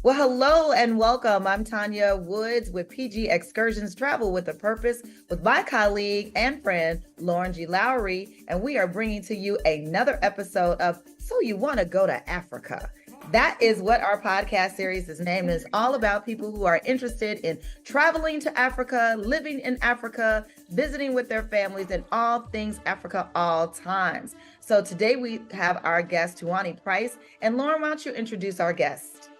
Well, hello and welcome. I'm Tanya Woods with PG Excursions Travel with a Purpose with my colleague and friend, Lauren G. Lowery, and we are bringing to you another episode of So You Want to Go to Africa. That is what our podcast series is named. It's all about people who are interested in traveling to Africa, living in Africa, visiting with their families, and all things Africa all times. So today we have our guest, Tuanni Price. And Lauren, why don't you introduce our guest?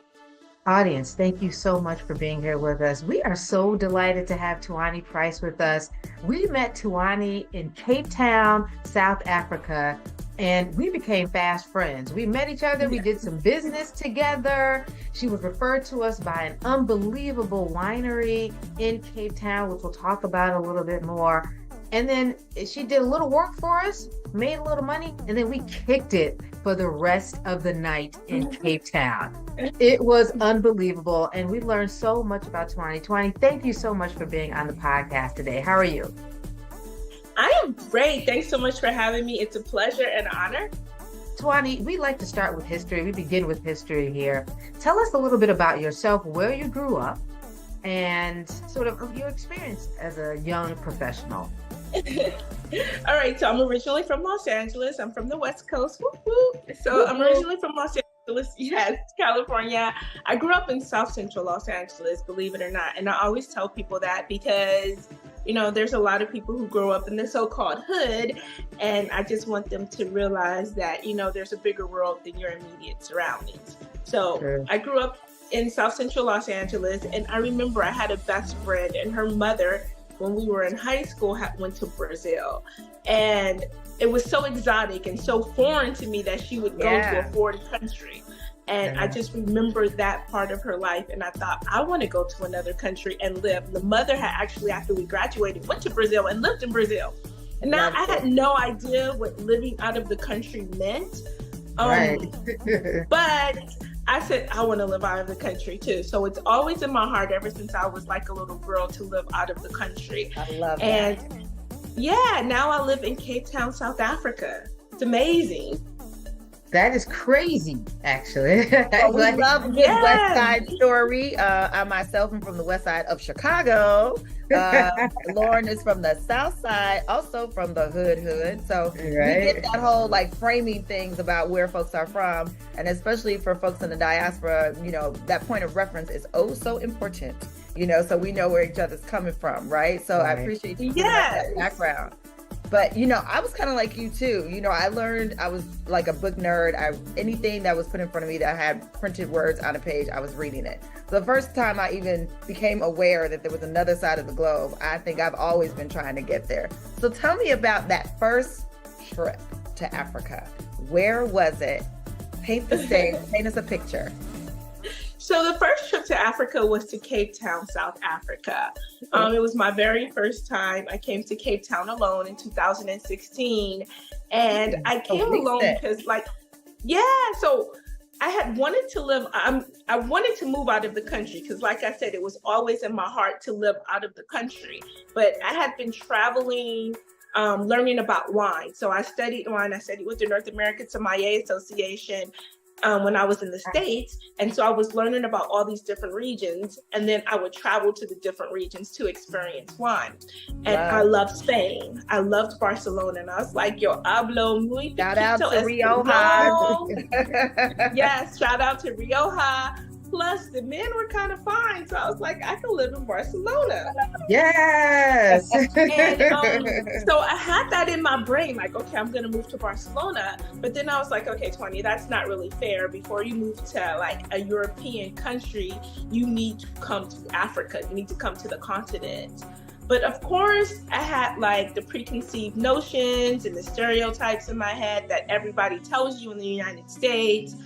Audience, thank you so much for being here with us. We are so delighted to have Tuanni Price with us. We met Tuanni in Capetown, South Africa, and we became fast friends. We met each other, we did some business together. She was referred to us by an unbelievable winery in Capetown, which we'll talk about a little bit more. And then she did a little work for us, made a little money, and then we kicked it for the rest of the night in Capetown. It was unbelievable, and we learned so much about Tuanni. Tuanni, thank you so much for being on the podcast today. How are you? I am great. Thanks so much for having me. It's a pleasure and honor. Tuanni, we like to start with history. We begin with history here. Tell us a little bit about yourself, where you grew up, and sort of your experience as a young professional. All right, so I'm originally from Los Angeles. I'm from the West Coast. Whoop, whoop. So I'm originally from Los Angeles, yes, California. I grew up in South Central Los Angeles, believe it or not. And I always tell people that because, you know, there's a lot of people who grow up in the so-called hood. And I just want them to realize that, you know, there's a bigger world than your immediate surroundings. So sure. I grew up in South Central Los Angeles. And I remember I had a best friend, and her mother, when we were in high school, went to Brazil. And it was so exotic and so foreign to me that she would go to a foreign country. And I just remembered that part of her life. And I thought, I want to go to another country and live. The mother had actually, after we graduated, went to Brazil and lived in Brazil. And now I had no idea what living out of the country meant. But I said, I want to live out of the country too. So it's always in my heart ever since I was like a little girl to live out of the country. I love that. And yeah, now I live in Cape Town, South Africa. It's amazing. That is crazy, actually. Oh, we love a good West Side story. I myself am from the West Side of Chicago. Lauren is from the South Side, also from the hood. So we get that whole like framing things about where folks are from. And especially for folks in the diaspora, you know, that point of reference is oh so important, you know, so we know where each other's coming from, right? So I appreciate you giving us that background. But, you know, I was kind of like you too. You know, I was like a book nerd. Anything that was put in front of me that had printed words on a page, I was reading it. So the first time I even became aware that there was another side of the globe, I think I've always been trying to get there. So tell me about that first trip to Africa. Where was it? Paint the stage, paint us a picture. So the first trip to Africa was to Cape Town, South Africa. It was my very first time. I came to Cape Town alone in 2016. And I came alone because so I had wanted to live, I wanted to move out of the country because like I said, it was always in my heart to live out of the country. But I had been traveling, learning about wine. So I studied wine. I studied with the North American Sommelier Association when I was in the States. And so I was learning about all these different regions, and then I would travel to the different regions to experience wine. And I loved Spain. I loved Barcelona. And I was like, yo, hablo muy poquito Shout out to Rioja. Yes, shout out to Rioja. Plus, the men were kind of fine. So I was like, I can live in Barcelona. Yes. And, so I had that in my brain, like, okay, I'm going to move to Barcelona. But then I was like, okay, Tuanni, that's not really fair. Before you move to like a European country, you need to come to Africa. You need to come to the continent. But of course, I had like the preconceived notions and the stereotypes in my head that everybody tells you in the United States.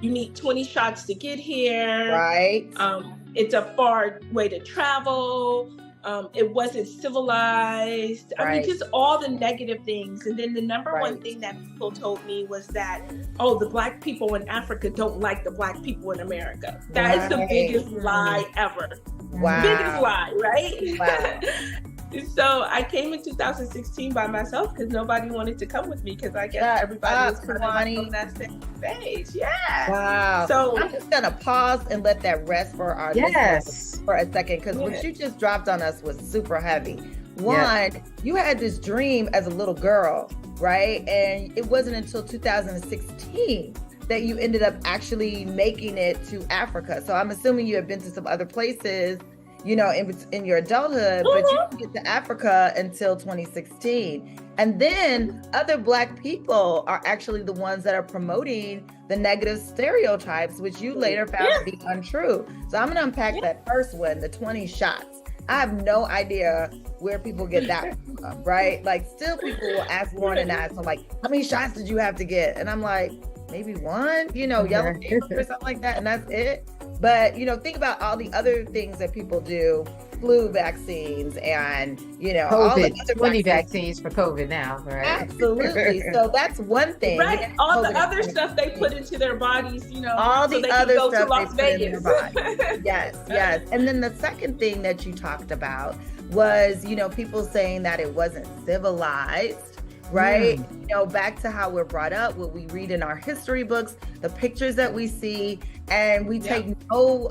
You need 20 shots to get here. Right. It's a far way to travel. It wasn't civilized. I mean, just all the negative things. And then the number one thing that people told me was that, oh, the Black people in Africa don't like the Black people in America. That is the biggest lie ever. Wow. Biggest lie, right? Wow. So I came in 2016 by myself because nobody wanted to come with me because I guess everybody was kind of like on that same stage. Yeah. Wow. So I'm just gonna pause and let that rest for our listeners for a second, because what you just dropped on us was super heavy. One, you had this dream as a little girl, right? And it wasn't until 2016 that you ended up actually making it to Africa. So I'm assuming you had been to some other places, you know, in your adulthood, but you didn't get to Africa until 2016. And then other Black people are actually the ones that are promoting the negative stereotypes, which you later found to be untrue. So I'm gonna unpack that first one, the 20 shots. I have no idea where people get that from, right? Like, still people will ask Lauren and I, so like, how many shots did you have to get? And I'm like, maybe one, you know, yellow fever or something like that, and that's it. But, you know, think about all the other things that people do, flu vaccines and, you know, COVID, all the other 20 vaccines for COVID now, right? Absolutely. So that's one thing. Right. All the other stuff they put into their bodies, you know, all so the other stuff Las they Vegas. put in their body. Yes. And then the second thing that you talked about was, you know, people saying that it wasn't civilized, right? You know, back to how we're brought up, what we read in our history books, the pictures that we see, and we take no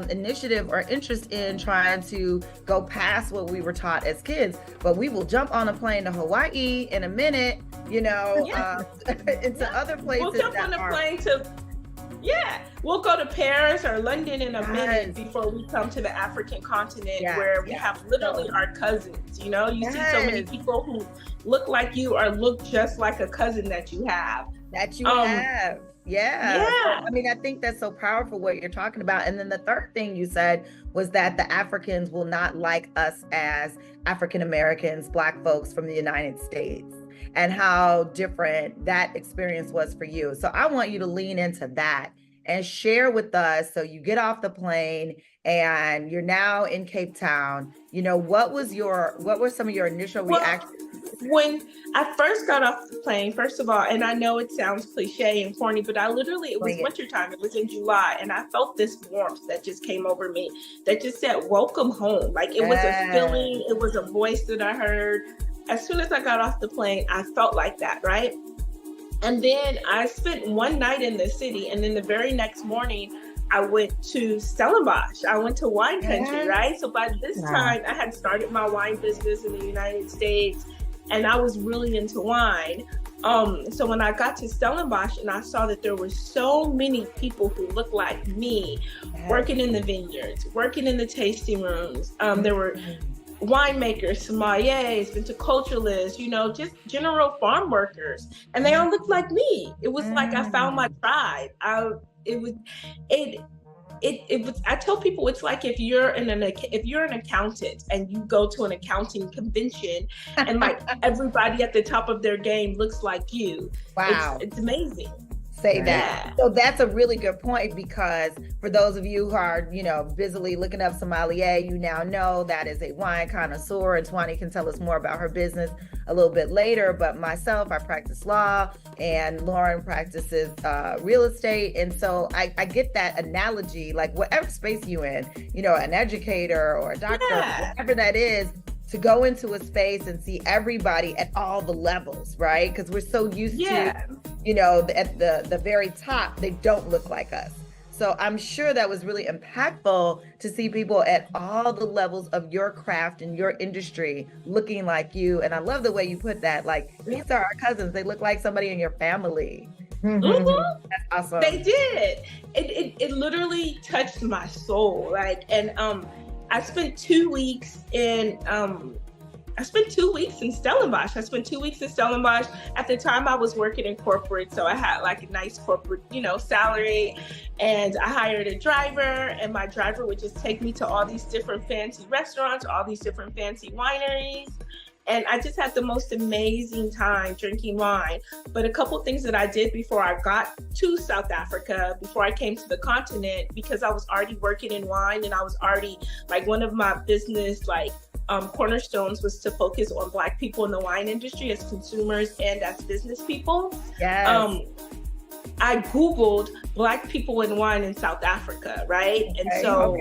initiative or interest in trying to go past what we were taught as kids. But we will jump on a plane to Hawaii in a minute, you know, into other places. We'll jump on a plane to, we'll go to Paris or London in a minute before we come to the African continent, where we have literally our cousins. You know, you see so many people who look like you or look just like a cousin that you have. Yeah. So, I mean, I think that's so powerful what you're talking about. And then the third thing you said was that the Africans will not like us as African Americans, Black folks from the United States, and how different that experience was for you. So I want you to lean into that and share with us. So you get off the plane and you're now in Cape Town. You know, what were some of your initial reactions? When I first got off the plane, first of all, and I know it sounds cliche and corny, but it was wintertime. It was in July, and I felt this warmth that just came over me that just said, welcome home. Like, it was a feeling, it was a voice that I heard. As soon as I got off the plane, I felt like that, right? And then I spent one night in the city, and then the very next morning, I went to Stellenbosch. I went to wine country, right? So by this time, I had started my wine business in the United States, and I was really into wine. So when I got to Stellenbosch and I saw that there were so many people who looked like me, working in the vineyards, working in the tasting rooms. There were winemakers, sommeliers, viticulturalists, you know, just general farm workers, and they all looked like me. It was like I found my tribe. I tell people it's like if you're an accountant and you go to an accounting convention and like everybody at the top of their game looks like you. Wow. It's amazing. Say that. So that's a really good point, because for those of you who are, you know, busily looking up sommelier, you now know that is a wine connoisseur, and Tuanni can tell us more about her business a little bit later. But myself, I practice law, and Lauren practices real estate. And so I get that analogy, like whatever space you in, you know, an educator or a doctor, whatever that is, to go into a space and see everybody at all the levels, right? Because we're so used to, you know, at the very top, they don't look like us. So I'm sure that was really impactful to see people at all the levels of your craft and your industry looking like you. And I love the way you put that, like, these are our cousins. They look like somebody in your family. Mm-hmm. That's awesome. They did. It literally touched my soul. Like, and I spent 2 weeks in Stellenbosch. At the time I was working in corporate, so I had like a nice corporate, you know, salary, and I hired a driver, and my driver would just take me to all these different fancy restaurants, all these different fancy wineries. And I just had the most amazing time drinking wine. But a couple things that I did before I got to South Africa, before I came to the continent, because I was already working in wine, and I was already, like, one of my business, like, cornerstones was to focus on Black people in the wine industry as consumers and as business people. Yes. I Googled Black people in wine in South Africa, right? And so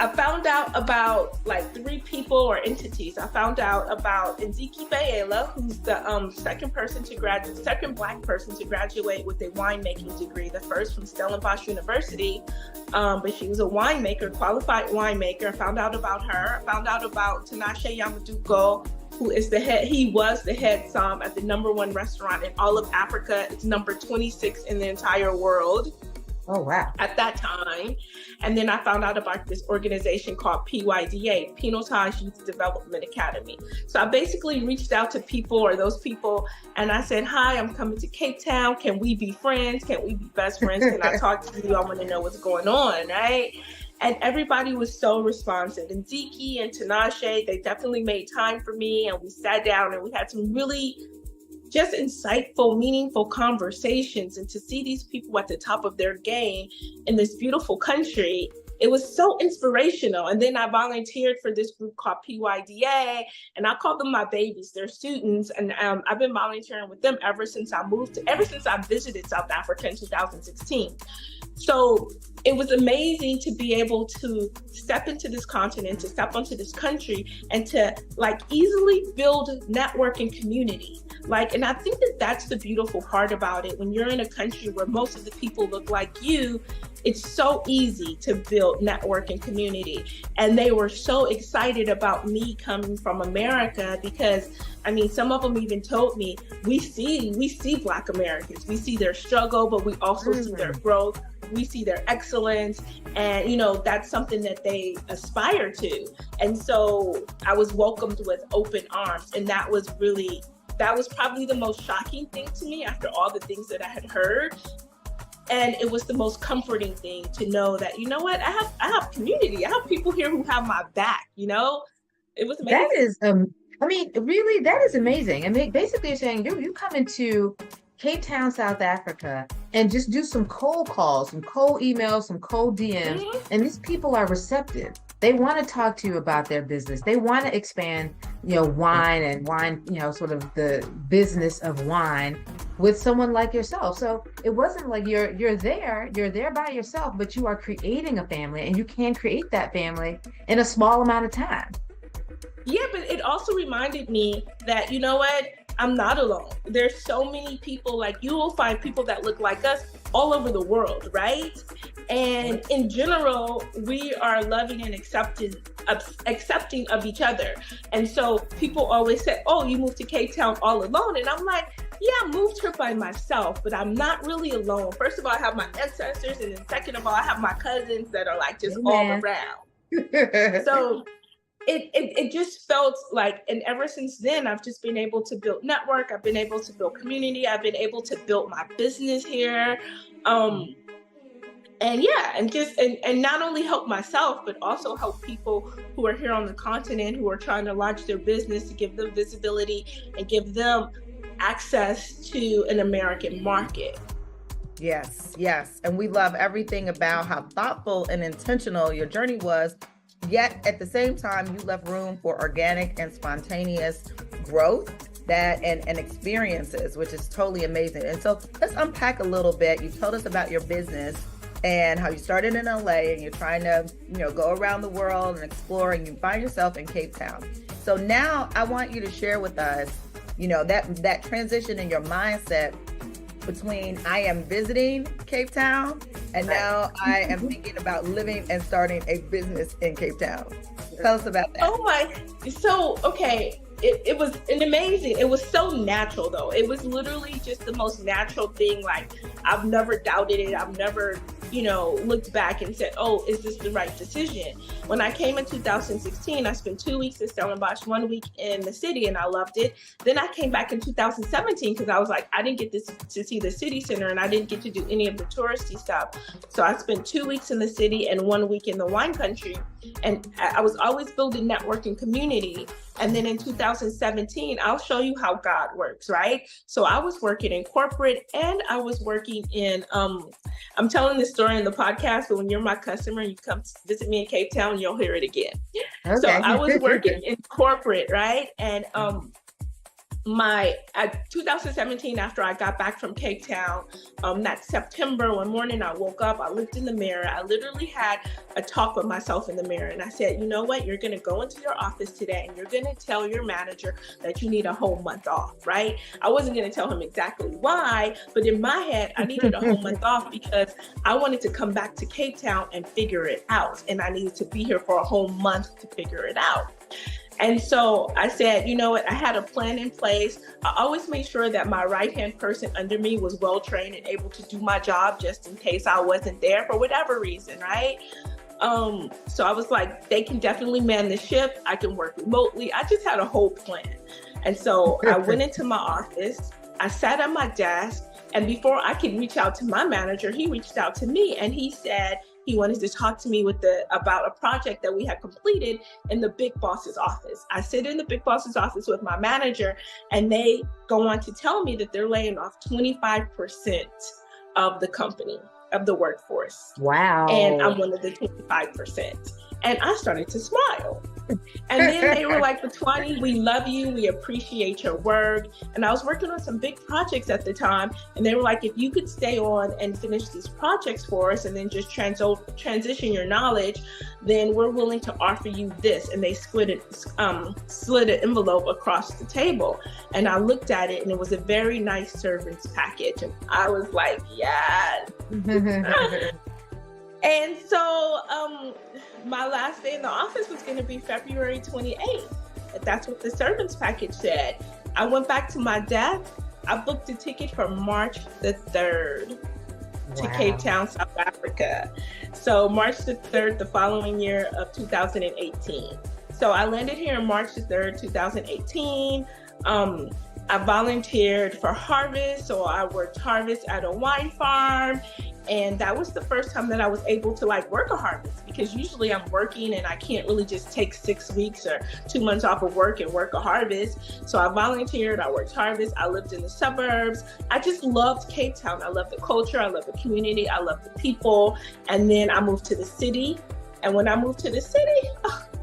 I found out about like 3 people or entities. I found out about Nziki Bayela, who's the second Black person to graduate with a winemaking degree, the first from Stellenbosch University. But she was a winemaker, qualified winemaker. I found out about her. I found out about Tinashe Yamaduko, who is he was the head som at the #1 restaurant in all of Africa. It's number 26 in the entire world. Oh, wow. At that time. And then I found out about this organization called PYDA, Pinotage Youth Development Academy. So I basically reached out to those people, and I said, hi, I'm coming to Cape Town. Can we be friends? Can we be best friends? Can I talk to you? I want to know what's going on, right? And everybody was so responsive. And Ziki and Tinashe, they definitely made time for me, and we sat down and we had some really just insightful, meaningful conversations. And to see these people at the top of their game in this beautiful country, it was so inspirational. And then I volunteered for this group called PYDA, and I call them my babies. They're students, and I've been volunteering with them ever since I visited South Africa in 2016. So it was amazing to be able to step into this continent, to step onto this country, and to like easily build network and community. And I think that that's the beautiful part about it. When you're in a country where most of the people look like you, it's so easy to build network and community. And they were so excited about me coming from America because, I mean, some of them even told me, we see Black Americans, we see their struggle, but we also see their growth. We see their excellence, and that's something that they aspire to. And so I was welcomed with open arms, and that was probably the most shocking thing to me after all the things that I had heard. And it was the most comforting thing to know that, you know what, I have community. I have people here who have my back, It was amazing. That is, really, that is amazing. I mean, basically you're saying you come into Cape Town, South Africa, and just do some cold calls, some cold emails, some cold DMs, and these people are receptive. They want to talk to you about their business. They want to expand, wine, sort of the business of wine with someone like yourself. So it wasn't like you're there by yourself, but you are creating a family, and you can create that family in a small amount of time. Yeah, but it also reminded me that, you know what? I'm not alone. There's so many people, like you will find people that look like us all over the world, right? And in general, we are loving and accepting of each other. And so people always say, oh, you moved to Cape Town all alone. And I'm like, yeah, I moved here by myself, but I'm not really alone. First of all, I have my ancestors. And then second of all, I have my cousins that are like just all around. So it just felt like, and ever since then, I've just been able to build network. I've been able to build community. I've been able to build my business here. And not only help myself, but also help people who are here on the continent who are trying to launch their business, to give them visibility and give them access to an American market. Yes. And we love everything about how thoughtful and intentional your journey was. Yet at the same time, you left room for organic and spontaneous growth and experiences, which is totally amazing. And so let's unpack a little bit. You told us about your business and how you started in LA and you're trying to, go around the world and explore, and you find yourself in Cape Town. So now I want you to share with us, that transition in your mindset between I am visiting Cape Town and now I am thinking about living and starting a business in Cape Town. Tell us about that. It was it was so natural though. It was literally just the most natural thing. Like I've never doubted it. I've never, looked back and said, oh, is this the right decision? When I came in 2016, I spent 2 weeks in Stellenbosch, 1 week in the city, and I loved it. Then I came back in 2017 because I was like, I didn't get to see the city center and I didn't get to do any of the touristy stuff. So I spent 2 weeks in the city and 1 week in the wine country. And I was always building network and community. And then in 2017, I'll show you how God works, right? So I was working in corporate and I was working in, I'm telling this story in the podcast, but when you're my customer and you come visit me in Cape Town, you'll hear it again. Okay. So I was working in corporate, right? And 2017, after I got back from Cape Town, that September, one morning I woke up, I looked in the mirror, I literally had a talk with myself in the mirror, and I said, you know what, you're going to go into your office today and you're going to tell your manager that you need a whole month off, right? I wasn't going to tell him exactly why, but in my head, I needed a whole month off because I wanted to come back to Cape Town and figure it out, and I needed to be here for a whole month to figure it out. And so I said, you know what, I had a plan in place. I always made sure that my right-hand person under me was well-trained and able to do my job just in case I wasn't there for whatever reason, right? So I was like, they can definitely man the ship. I can work remotely. I just had a whole plan. And so I went into my office, I sat at my desk, and before I could reach out to my manager, he reached out to me and he said, he wanted to talk to me about a project that we had completed in the big boss's office. I sit in the big boss's office with my manager, and they go on to tell me that they're laying off 25% of the company, of the workforce. Wow. And I'm one of the 25%. And I started to smile. And then they were like, Tuanni, we love you. We appreciate your work. And I was working on some big projects at the time. And they were like, if you could stay on and finish these projects for us and then just transition your knowledge, then we're willing to offer you this. And they slid an envelope across the table. And I looked at it, and it was a very nice servant's package. And I was like, yes. And so my last day in the office was going to be February 28th. That's what the servants package said. I went back to my desk. I booked a ticket for March the 3rd to Cape Town, South Africa. So March the 3rd, the following year of 2018. So I landed here on March the 3rd, 2018. I volunteered for harvest. So I worked harvest at a wine farm. And that was the first time that I was able to work a harvest, because usually I'm working and I can't really just take 6 weeks or 2 months off of work and work a harvest. So I volunteered, I worked harvest, I lived in the suburbs. I just loved Cape Town. I love the culture, I love the community, I love the people. And then I moved to the city. And when I moved to the city,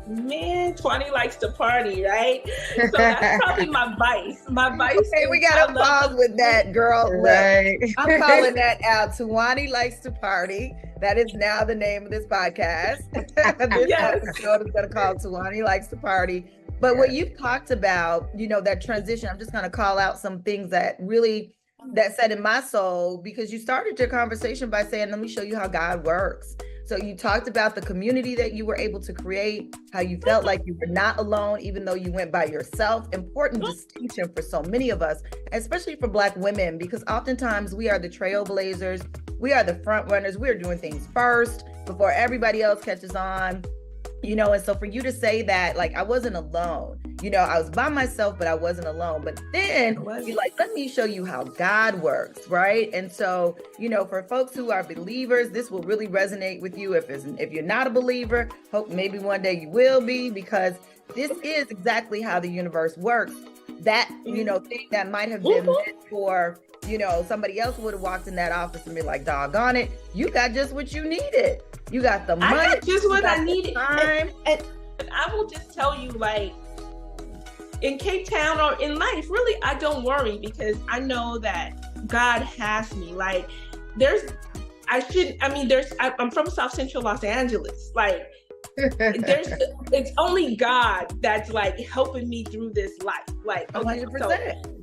man, Tuanni likes to party, right? So that's probably my vice. My vice. Okay, we gotta pause with that, girl. Right. I'm calling that out. Tuanni likes to party. That is now the name of this podcast. This episode is gonna call Tuanni likes to party. But what you've talked about, that transition, I'm just gonna call out some things that set in my soul, because you started your conversation by saying, let me show you how God works. So you talked about the community that you were able to create, how you felt like you were not alone, even though you went by yourself. Important distinction for so many of us, especially for Black women, because oftentimes we are the trailblazers. We are the front runners. We're doing things first before everybody else catches on. And so for you to say that, I wasn't alone, I was by myself, but I wasn't alone. But then you're like, let me show you how God works, right? And so, for folks who are believers, this will really resonate with you. If you're not a believer, hope maybe one day you will be, because this is exactly how the universe works. That, thing that might have been meant for, somebody else would have walked in that office and be like, doggone it, you got just what you needed. You got the money. I got just what I needed. And I will just tell you, in Cape Town or in life, really, I don't worry, because I know that God has me. I'm from South Central Los Angeles. It's only God that's helping me through this life. 100%.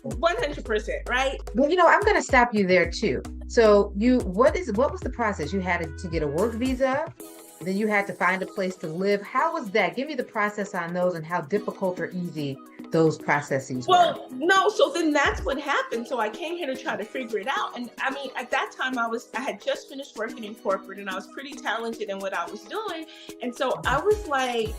100%, right? Well, I'm going to stop you there too. So what was the process? You had to get a work visa, then you had to find a place to live. How was that? Give me the process on those and how difficult or easy those processes were. Well, no, so then that's what happened. So I came here to try to figure it out. And at that time I had just finished working in corporate, and I was pretty talented in what I was doing. And so I was like,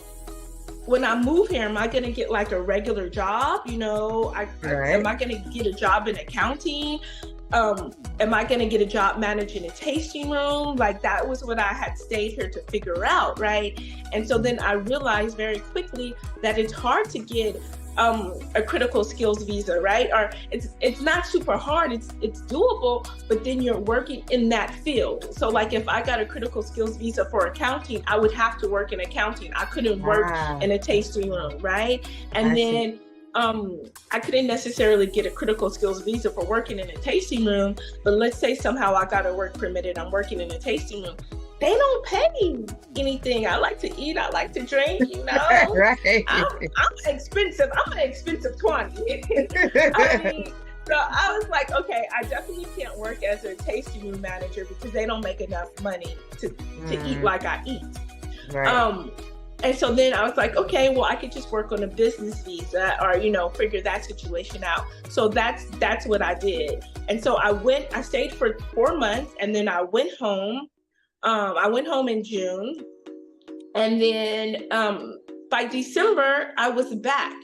when I move here, am I going to get a regular job? Am I going to get a job in accounting? Am I going to get a job managing a tasting room? That was what I had stayed here to figure out, right? And so then I realized very quickly that it's hard to get a critical skills visa, right? Or it's not super hard, it's doable, but then you're working in that field. So if I got a critical skills visa for accounting, I would have to work in accounting. I couldn't work in a tasting room, right? And then I couldn't necessarily get a critical skills visa for working in a tasting room, but let's say somehow I got a work permit and I'm working in a tasting room. They don't pay anything. I like to eat. I like to drink, you know. Right. I'm expensive. I'm an expensive Tuanni. I mean, so I was like, okay, I definitely can't work as a tasting room manager because they don't make enough money to eat like I eat. Right. And so then I was like, okay, well, I could just work on a business visa or, you know, figure that situation out. So that's what I did. And so I stayed for 4 months and then I went home. I went home in June. And then by December, I was back.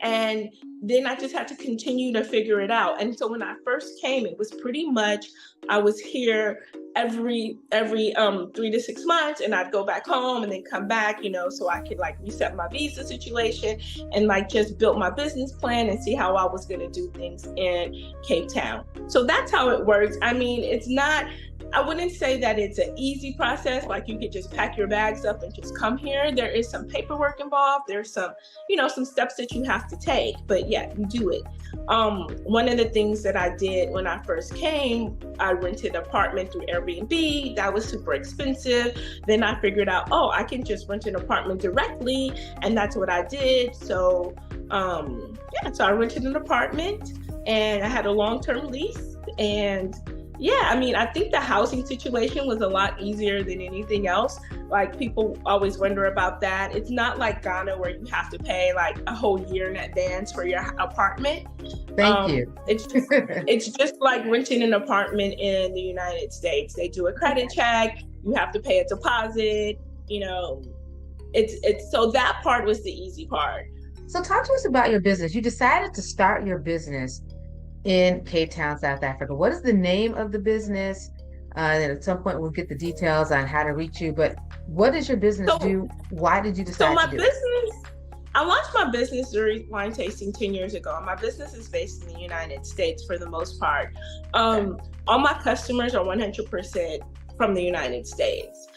And then I just had to continue to figure it out. And so when I first came, it was pretty much, I was here every 3 to 6 months, and I'd go back home and then come back, you know, so I could like reset my visa situation and like just build my business plan and see how I was going to do things in Capetown. So that's how it works. I mean, I wouldn't say that it's an easy process, like you could just pack your bags up and just come here. There is some paperwork involved. There's some, you know, some steps that you have to take, but yeah, you do it. One of the things that I did when I first came, I rented an apartment through Airbnb. That was super expensive. Then I figured out, oh, I can just rent an apartment directly. And that's what I did. So, so I rented an apartment and I had a long-term lease. And yeah, I mean, I think the housing situation was a lot easier than anything else. Like people always wonder about that. It's not like Ghana where you have to pay like a whole year in advance for your apartment. Thank you. It's just like renting an apartment in the United States. They do a credit check. You have to pay a deposit. You know, it's so that part was the easy part. So talk to us about your business. You decided to start your business in Capetown, South Africa. What is the name of the business? And at some point we'll get the details on how to reach you, but what does your business do? Why did you decide to do it? I launched my business, Zuri Wine Tasting, 10 years ago. My business is based in the United States for the most part. All my customers are 100% from the United States.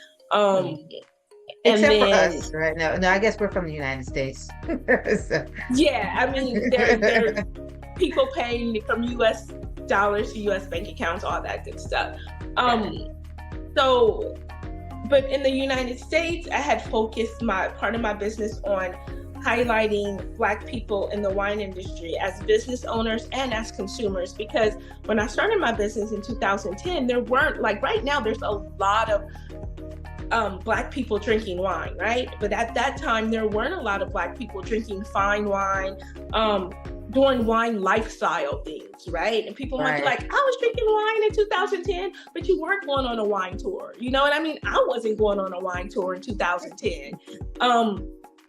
Except for us, right? No, I guess we're from the United States. So. Yeah, I mean, they're people paying from U.S. dollars to U.S. bank accounts, all that good stuff. So, but in the United States, I had focused part of my business on highlighting Black people in the wine industry as business owners and as consumers. Because when I started my business in 2010, there weren't, like right now, there's a lot of Black people drinking wine, right? But at that time, there weren't a lot of Black people drinking fine wine, doing wine lifestyle things, right? And people might be like, I was drinking wine in 2010, but you weren't going on a wine tour. You know what I mean? I wasn't going on a wine tour in 2010.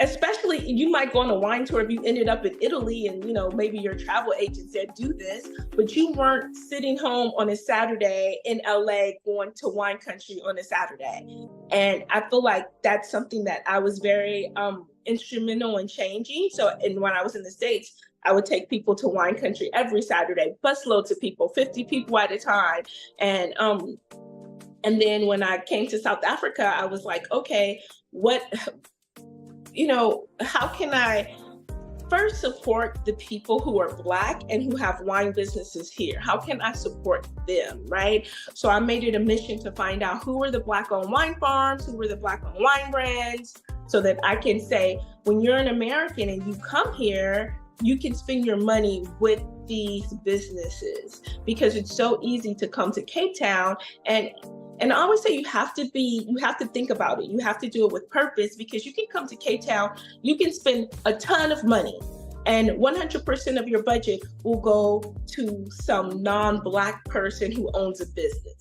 Especially, you might go on a wine tour if you ended up in Italy and, you know, maybe your travel agent said, do this, but you weren't sitting home on a Saturday in LA going to wine country on a Saturday. And I feel like that's something that I was very instrumental in changing. So, and when I was in the States, I would take people to wine country every Saturday, busloads of people, 50 people at a time. And then when I came to South Africa, I was like, okay, how can I first support the people who are Black and who have wine businesses here? How can I support them, right? So I made it a mission to find out who were the Black-owned wine farms, who were the Black-owned wine brands, so that I can say, when you're an American and you come here, you can spend your money with these businesses, because it's so easy to come to Capetown. And I always say you have to think about it. You have to do it with purpose, because you can come to Capetown, you can spend a ton of money and 100% of your budget will go to some non-Black person who owns a business.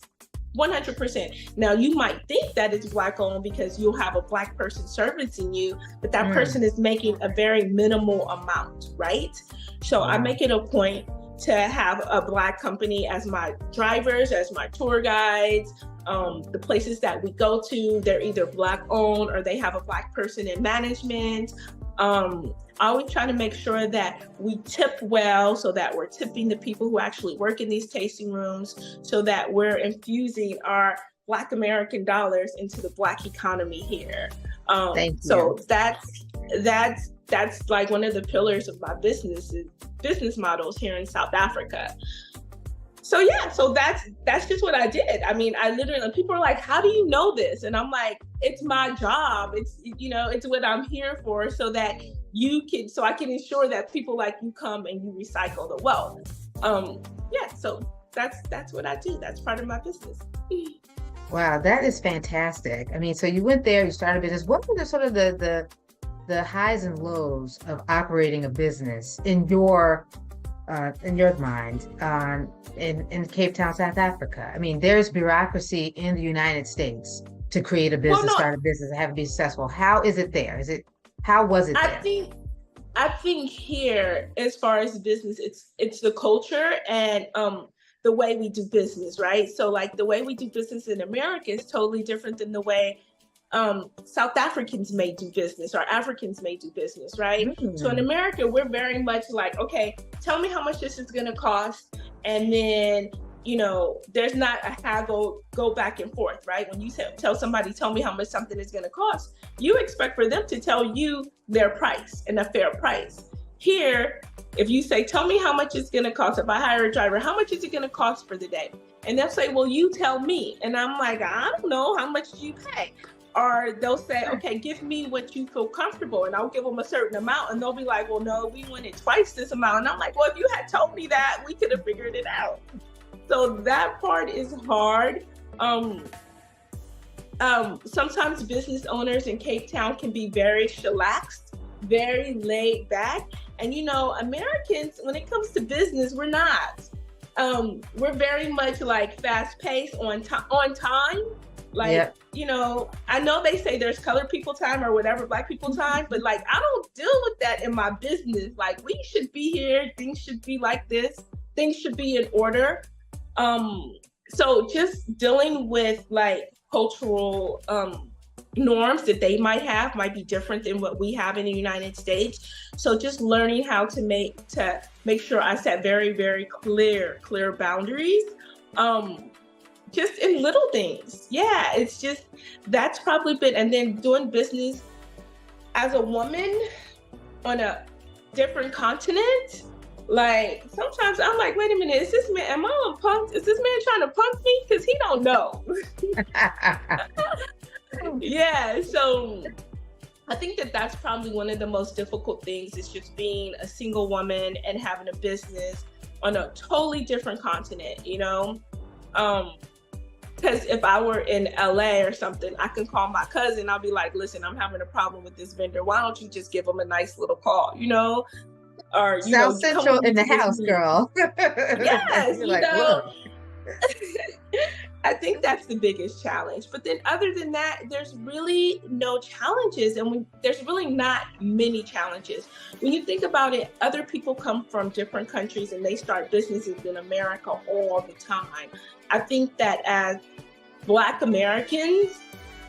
100%. Now, you might think that it's Black owned because you'll have a Black person servicing you, but that person is making a very minimal amount, right? So I make it a point to have a Black company as my drivers, as my tour guides. The places that we go to, they're either Black owned or they have a Black person in management. I always try to make sure that we tip well, so that we're tipping the people who actually work in these tasting rooms, so that we're infusing our Black American dollars into the Black economy here. Thank you. So that's that's like one of the pillars of my business models here in South Africa. So yeah, so that's just what I did. I mean, I literally, people are like, how do you know this? And I'm like, it's my job. It's, you know, it's what I'm here for, so that so I can ensure that people like you come and you recycle the wealth. Yeah, so that's what I do. That's part of my business. Wow, that is fantastic. I mean, so you went there, you started a business. What were the sort of the highs and lows of operating a business in your mind, in Cape Town, South Africa? I mean, there's bureaucracy in the United States to create a business, start a business, and have it be successful. How is it there? How was it there? I think here, as far as business, it's the culture and the way we do business, right? So like the way we do business in America is totally different than the way South Africans may do business, or Africans may do business, right? Mm-hmm. So in America, we're very much like, okay, tell me how much this is going to cost. And then, you know, there's not a haggle, go back and forth, right? When you tell somebody, tell me how much something is going to cost, you expect for them to tell you their price and a fair price. Here, if you say, tell me how much it's going to cost, if I hire a driver, how much is it going to cost for the day? And they'll say, well, you tell me. And I'm like, I don't know, how much do you pay? Or they'll say, okay, give me what you feel comfortable. And I'll give them a certain amount. And they'll be like, well, no, we wanted twice this amount. And I'm like, well, if you had told me that, we could have figured it out. So that part is hard. Sometimes business owners in Cape Town can be very chillaxed, very laid back. And, you know, Americans, when it comes to business, we're not. We're very much like fast paced, on time. Like, yep. You know, I know they say there's colored people time or whatever, Black people time, but like, I don't deal with that in my business. Like, we should be here. Things should be like this. Things should be in order. So just dealing with like cultural norms that they might be different than what we have in the United States. So just learning how to make sure I set very, very clear boundaries. Just in little things. Yeah, it's just, that's probably been, and then doing business as a woman on a different continent. Like, sometimes I'm like, wait a minute, is this man trying to punk me? Because he don't know. Yeah, so I think that's probably one of the most difficult things, is just being a single woman and having a business on a totally different continent, you know? Because if I were in LA or something, I can call my cousin. I'll be like, listen, I'm having a problem with this vendor. Why don't you just give them a nice little call, you know? Or, you South Central in the house, girl. Yes, you know. I think that's the biggest challenge. But then other than that, there's really no challenges. And there's really not many challenges. When you think about it, other people come from different countries and they start businesses in America all the time. I think that as Black Americans,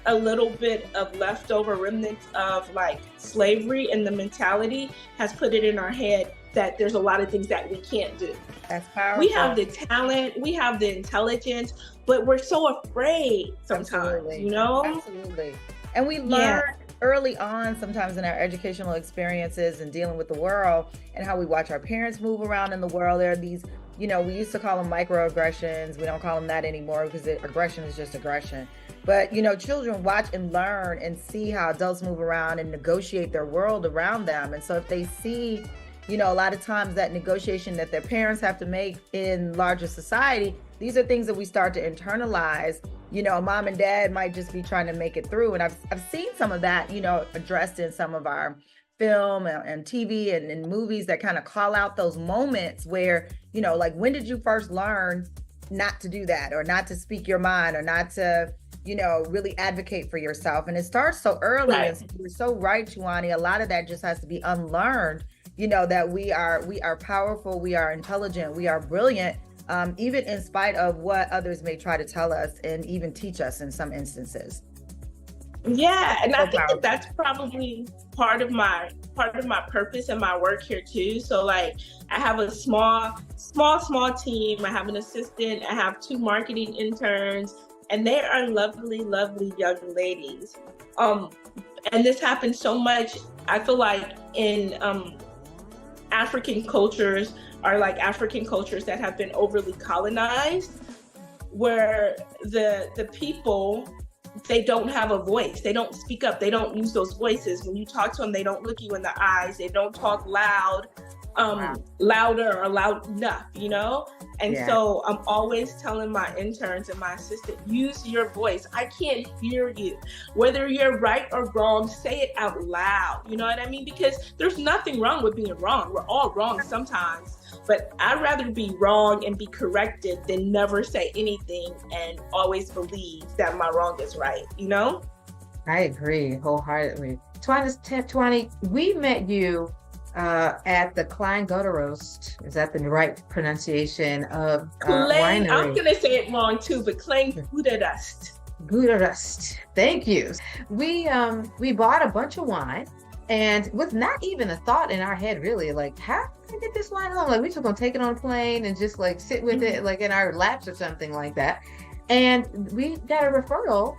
a little bit of leftover remnants of like slavery and the mentality has put it in our head that there's a lot of things that we can't do. That's powerful. We have the talent, we have the intelligence, but we're so afraid sometimes, Absolutely. You know? Absolutely. And we learn early on sometimes in our educational experiences and dealing with the world and how we watch our parents move around in the world. There are these, you know, we used to call them microaggressions. We don't call them that anymore because aggression is just aggression. But, you know, children watch and learn and see how adults move around and negotiate their world around them. And so if they see, you know, a lot of times that negotiation that their parents have to make in larger society, these are things that we start to internalize. You know, mom and dad might just be trying to make it through. And I've seen some of that, you know, addressed in some of our film and TV and in movies that kind of call out those moments where, you know, like, when did you first learn not to do that, or not to speak your mind, or not to, you know, really advocate for yourself? And it starts so early. Right. And you're so right, Tuanni. A lot of that just has to be unlearned, you know, that we are powerful, we are intelligent, we are brilliant, even in spite of what others may try to tell us and even teach us in some instances. Yeah, and I think that's probably part of my purpose and my work here too. So like, I have a small team. I have an assistant. I have 2 marketing interns, and they are lovely, lovely young ladies. And this happens so much, I feel like, in African cultures are like African cultures that have been overly colonized, where the people, they don't have a voice. They don't speak up. They don't use those voices. When you talk to them, they don't look you in the eyes. They don't talk loud, louder or loud enough, you know? And so I'm always telling my interns and my assistant, use your voice. I can't hear you. Whether you're right or wrong, say it out loud. You know what I mean? Because there's nothing wrong with being wrong. We're all wrong sometimes. But I'd rather be wrong and be corrected than never say anything and always believe that my wrong is right, you know? I agree wholeheartedly. Tuanni, we met you at the Klein Gutter Roast. Is that the right pronunciation of winery? I'm going to say it wrong too, but Klein Gutter Roast. Gutter Roast. Thank you. We bought a bunch of wine, and with not even a thought in our head, really, like, how can I get this wine home? Like, we just gonna take it on a plane and just like sit with it like in our laps or something like that. And we got a referral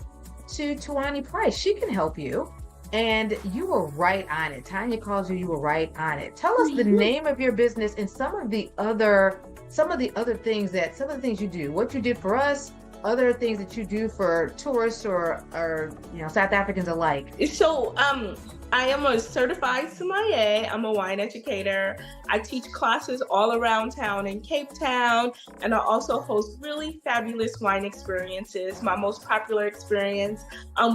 to Tuanni Price. She can help you. And you were right on it. Tanya calls you, you were right on it. Tell us the name of your business and some of the other things you do, what you did for us, other things that you do for tourists or you know, South Africans alike. So I am a certified sommelier. I'm a wine educator. I teach classes all around town in Capetown, and I also host really fabulous wine experiences. My most popular experience,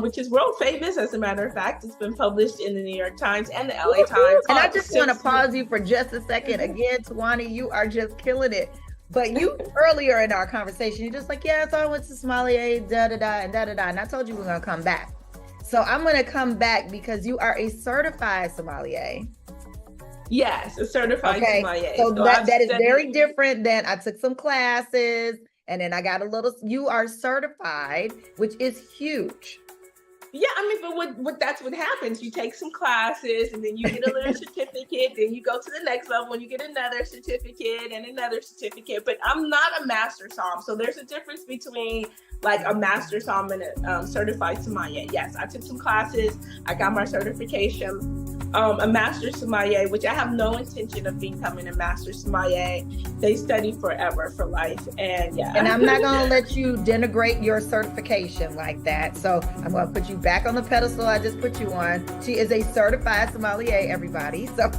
which is world famous, as a matter of fact, it's been published in the New York Times and the LA Times. And I just want to pause you for just a second. Again, Tuanni, you are just killing it. But you earlier in our conversation, you're just like, yeah, so I went to sommelier, da-da-da, and da-da-da. And I told you we're going to come back. So I'm going to come back because you are a certified sommelier. Yes, a certified sommelier. So that is very different than I took some classes and then I got a little, you are certified, which is huge. Yeah, I mean, but that's what happens. You take some classes and then you get a little certificate, then you go to the next level and you get another certificate and another certificate. But I'm not a master somm. So there's a difference between like a master somm and a certified sommelier. Yes, I took some classes. I got my certification. A master sommelier, which I have no intention of becoming a master sommelier. They study forever for life. And yeah. And I'm not going to let you denigrate your certification like that. So I'm going to put you back on the pedestal I just put you on. She is a certified sommelier, everybody. So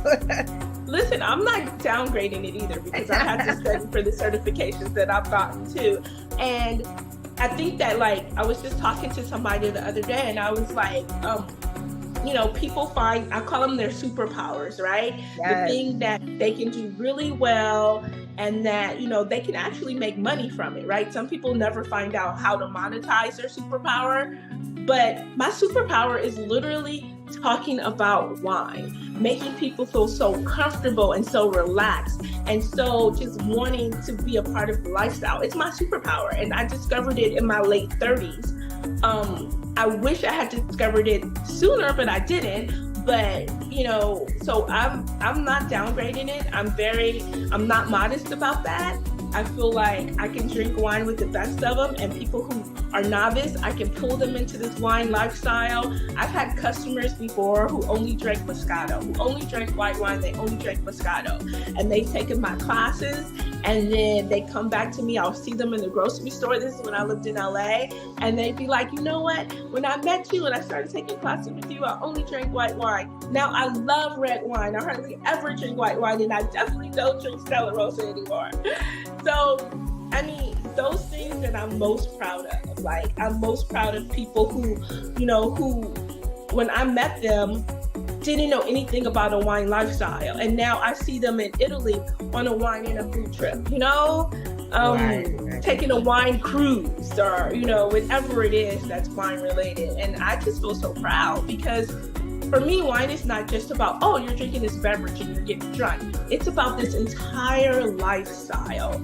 listen, I'm not downgrading it either because I had to study for the certifications that I've gotten too. And I think that, like, I was just talking to somebody the other day and I was like, you know, people find, I call them their superpowers, right? Yes. The thing that they can do really well and that, you know, they can actually make money from it, right? Some people never find out how to monetize their superpower, but my superpower is literally talking about wine, making people feel so comfortable and so relaxed and so just wanting to be a part of the lifestyle. It's my superpower, and I discovered it in my late 30s. I wish I had discovered it sooner, but I didn't. But, you know, so I'm not downgrading it. I'm not modest about that. I feel like I can drink wine with the best of them, and people who are novice, I can pull them into this wine lifestyle. I've had customers before who only drank Moscato, who only drank white wine, they only drank Moscato. And they've taken my classes, and then they come back to me. I'll see them in the grocery store. This is when I lived in LA. And they'd be like, you know what? When I met you and I started taking classes with you, I only drank white wine. Now I love red wine. I hardly ever drink white wine, and I definitely don't drink Stella Rosa anymore. So, I mean, those things that I'm most proud of. Like, I'm most proud of people who, you know, who, when I met them, didn't know anything about a wine lifestyle. And now I see them in Italy on a wine and a food trip, you know, taking a wine cruise or, you know, whatever it is that's wine related. And I just feel so proud because for me, wine is not just about, oh, you're drinking this beverage and you're getting drunk. It's about this entire lifestyle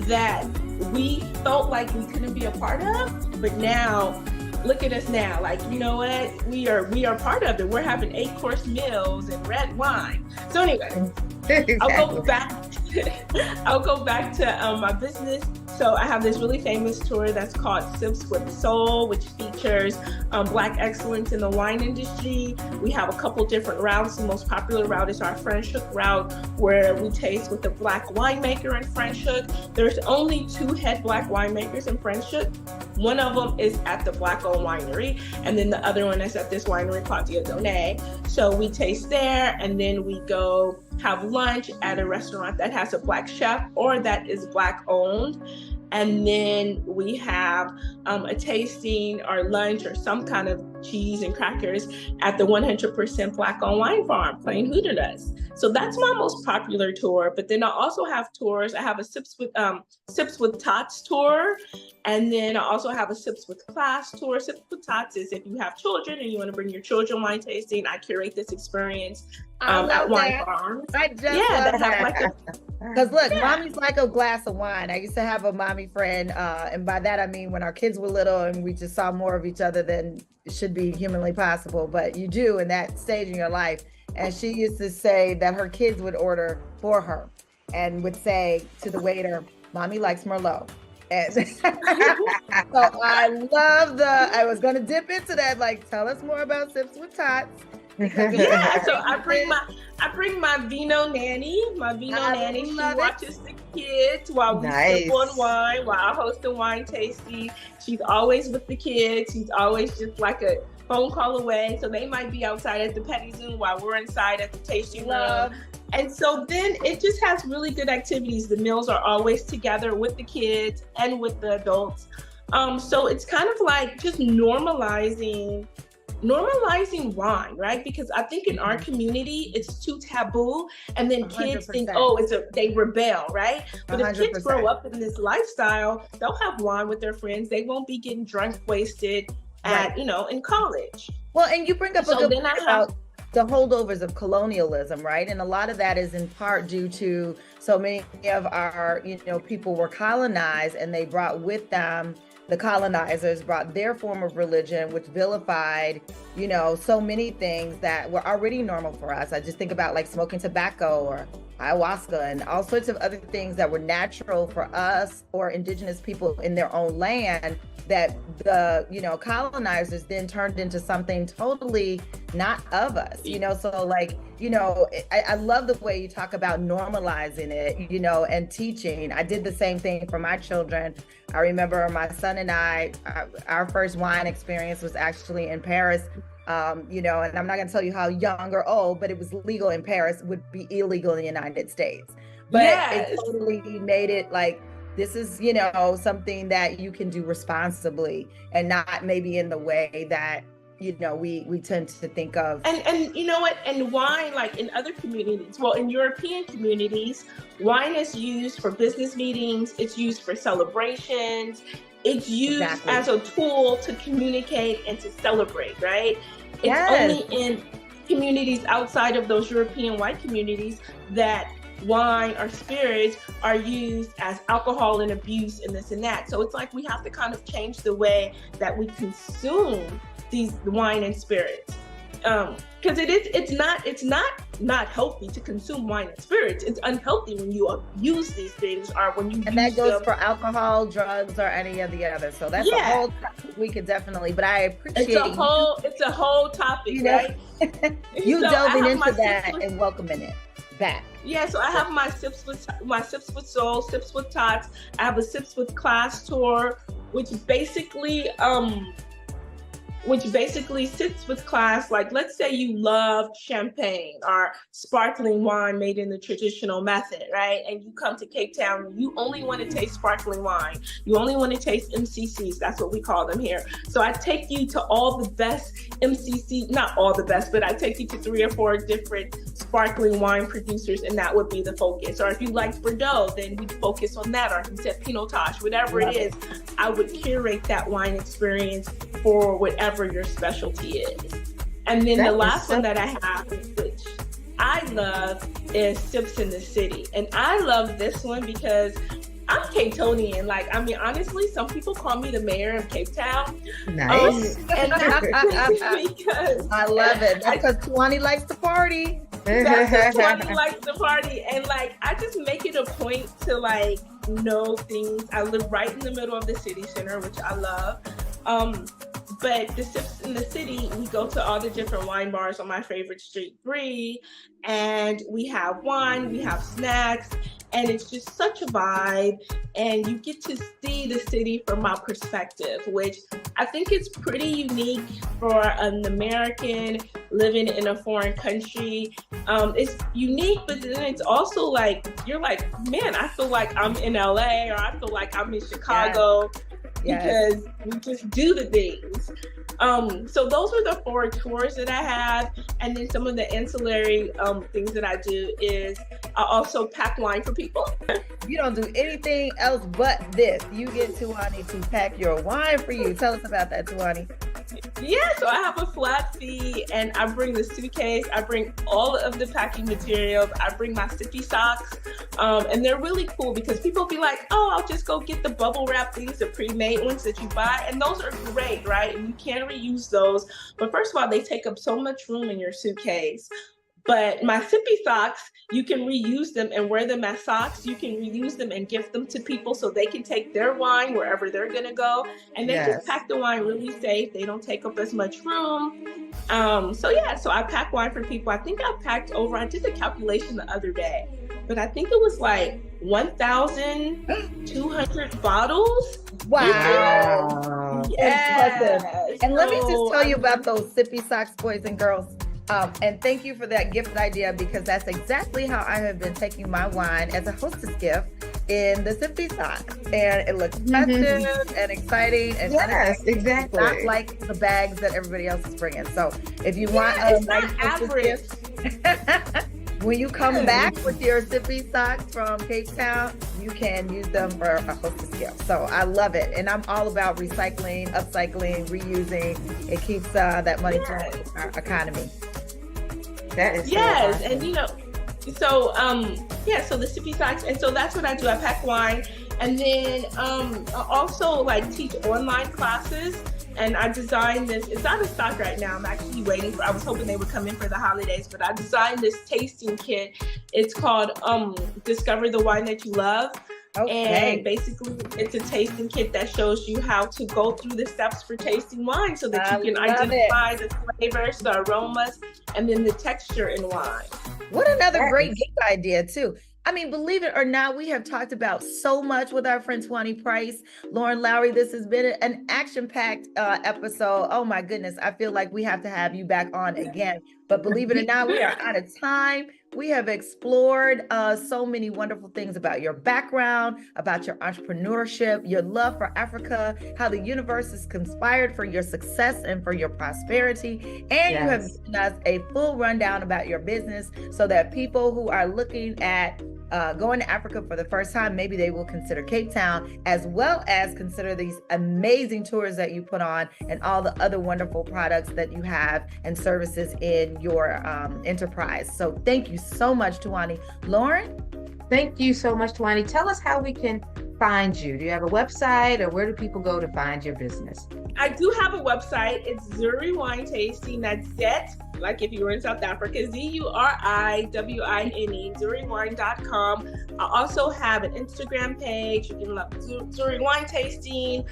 that we felt like we couldn't be a part of, but now, look at us now. Like, you know what? We are part of it. We're having 8-course meals and red wine. So anyway, exactly. I'll go back to my business. So I have this really famous tour that's called Sips with Soul, which features Black excellence in the wine industry. We have a couple different routes. The most popular route is our French Hook route, where we taste with a Black winemaker in French Hook. There's only 2 head Black winemakers in French Hook. One of them is at the Black-owned winery, and then the other one is at this winery called Dieudonné. So we taste there, and then we go have lunch at a restaurant that has a Black chef or that is Black owned. And then we have a tasting or lunch or some kind of cheese and crackers at the 100% Black owned wine farm, Plain Hooterdust. So that's my most popular tour. But then I also have tours. I have a Sips with Tots tour. And then I also have a Sips with Class tour. Sips with Tots is if you have children and you want to bring your children wine tasting, I curate this experience at wine farms. I just love that. Because look, mommy's like a glass of wine. I used to have a mommy friend, and by that I mean when our kids were little and we just saw more of each other than should be humanly possible, but you do in that stage in your life. And she used to say that her kids would order for her and would say to the waiter, "Mommy likes Merlot." And so I was going to dip into that, like, tell us more about Sips with Tots. Yeah, so I bring my Vino nanny. She watches the kids while we sip on wine, while I host a wine tasting. She's always with the kids. She's always just like a phone call away. So they might be outside at the petty zoo while we're inside at the tasting room. And so then it just has really good activities. The meals are always together with the kids and with the adults. So it's kind of like just normalizing wine, right? Because I think in our community, it's too taboo. And then kids 100%. Think, they rebel, right? But 100%. If kids grow up in this lifestyle, they'll have wine with their friends. They won't be getting drunk, wasted in college. Well, and you bring up a good point about the holdovers of colonialism, right? And a lot of that is in part due to so many of our, people were colonized, and they brought with them, the colonizers brought their form of religion, which vilified, so many things that were already normal for us. I just think about like smoking tobacco or ayahuasca and all sorts of other things that were natural for us or indigenous people in their own land, that the colonizers then turned into something totally not of us, so like, I love the way you talk about normalizing it, and teaching. I did the same thing for my children. I remember my son and I, our first wine experience was actually in Paris, and I'm not going to tell you how young or old, but it was legal in Paris, would be illegal in the United States. But it totally made it like, this is, something that you can do responsibly and not maybe in the way that, we tend to think of. And you know what? And wine, like in other communities, in European communities, wine is used for business meetings. It's used for celebrations. It's used as a tool to communicate and to celebrate, right? It's only in communities outside of those European white communities that wine or spirits are used as alcohol and abuse and this and that. So it's like we have to kind of change the way that we consume these wine and spirits. Because it's not healthy to consume wine and spirits. It's unhealthy when you use these things or when you and that goes for alcohol, drugs, or any of the others. So that's a whole topic we could definitely. But I appreciate it's a whole topic, right? You delving into that and welcoming it back. Yeah, so I have my Sips with Soul, Sips with Tots. I have a Sips with Class tour, which basically sits with class. Like, let's say you love champagne or sparkling wine made in the traditional method, right? And you come to Cape Town, you only want to taste sparkling wine. You only want to taste MCCs. That's what we call them here. So I take you to all the best MCC, not all the best, but I take you to 3 or 4 different sparkling wine producers, and that would be the focus. Or if you like Bordeaux, then we focus on that. Or if you said Pinotage, whatever it is, I would curate that wine experience for whatever your specialty is. And then the last one that I have, which I love, is Sips in the City. And I love this one because I'm Capetonian. Like, I mean, honestly, some people call me the mayor of Cape Town. Nice. And because I love it. That's because Tuanni likes to party. That's because Tuanni likes to party. And like, I just make it a point to like know things. I live right in the middle of the city center, which I love. But the Sips in the city, we go to all the different wine bars on my favorite street, Bree, and we have wine, we have snacks, and it's just such a vibe. And you get to see the city from my perspective, which I think is pretty unique for an American living in a foreign country. It's unique, but then it's also like, you're like, man, I feel like I'm in LA, or I feel like I'm in Chicago. Yes. Because we just do the things. So those are the 4 tours that I have. And then some of the ancillary things that I do is I also pack wine for people. You don't do anything else but this. You get Tuanni to pack your wine for you. Tell us about that, Tuanni. Yeah, so I have a flat fee, and I bring the suitcase, I bring all of the packing materials, I bring my sippy socks, and they're really cool because people be like, oh, I'll just go get the bubble wrap things, the pre-made ones that you buy, and those are great, right? And you can reuse those, but first of all, they take up so much room in your suitcase. But my sippy socks, you can reuse them and wear them as socks. You can reuse them and gift them to people so they can take their wine wherever they're going to go. And they just pack the wine really safe. They don't take up as much room. So I pack wine for people. I think I did the calculation the other day, but I think it was like 1,200 bottles. Wow. Yes. And let me just tell you about those sippy socks, boys and girls. And thank you for that gift idea, because that's exactly how I have been taking my wine as a hostess gift in the sippy socks. And it looks festive and exciting. And exactly. Not like the bags that everybody else is bringing. So if you want a nice hostess gift, when you come back with your sippy socks from Capetown, you can use them for a hostess gift. So I love it. And I'm all about recycling, upcycling, reusing. It keeps that money flowing in our economy. That is so awesome. And so the sippy socks, and so that's what I do. I pack wine, and then I also teach online classes. And I designed this. It's out of stock right now. I'm actually waiting I was hoping they would come in for the holidays, but I designed this tasting kit. It's called Discover the Wine That You Love. Okay. And basically it's a tasting kit that shows you how to go through the steps for tasting wine so that you can identify the flavors, the aromas, and then the texture in wine. What another great gift idea too. I mean, believe it or not, we have talked about so much with our friend Tuanni Price, Lauren Lowery. This has been an action-packed episode. Oh my goodness. I feel like we have to have you back on again. But believe it or not, we are out of time. We have explored so many wonderful things about your background, about your entrepreneurship, your love for Africa, how the universe has conspired for your success and for your prosperity. And you have given us a full rundown about your business so that people who are looking at going to Africa for the first time, maybe they will consider Capetown, as well as consider these amazing tours that you put on and all the other wonderful products that you have and services in your enterprise. So thank you so much, Tuanni. Lauren? Thank you so much, Tuanni. Tell us how we can find you. Do you have a website, or where do people go to find your business? I do have a website. It's Zuri Wine Tasting. That's Zet, like if you were in South Africa, ZURIWINE, ZuriWine.com. I also have an Instagram page. You can look Zuri Wine Tasting.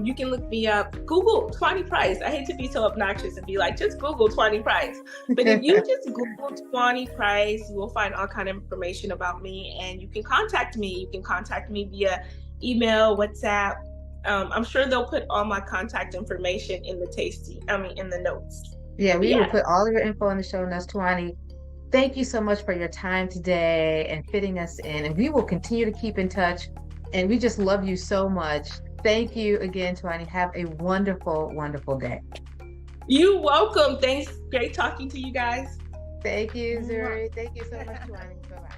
You can look me up. Google Tuanni Price. I hate to be so obnoxious and be like, just Google Tuanni Price. But if you just Google Tuanni Price, you will find all kind of information about me, and you can contact me. You can contact me via email, WhatsApp. I'm sure they'll put all my contact information in the in the notes. Yeah, we will put all of your info in the show notes. Tuanni, thank you so much for your time today and fitting us in. And we will continue to keep in touch. And we just love you so much. Thank you again, Tuanni. Have a wonderful, wonderful day. You're welcome. Thanks. Great talking to you guys. Thank you, Zuri. Thank you so much, Tuanni. Bye-bye.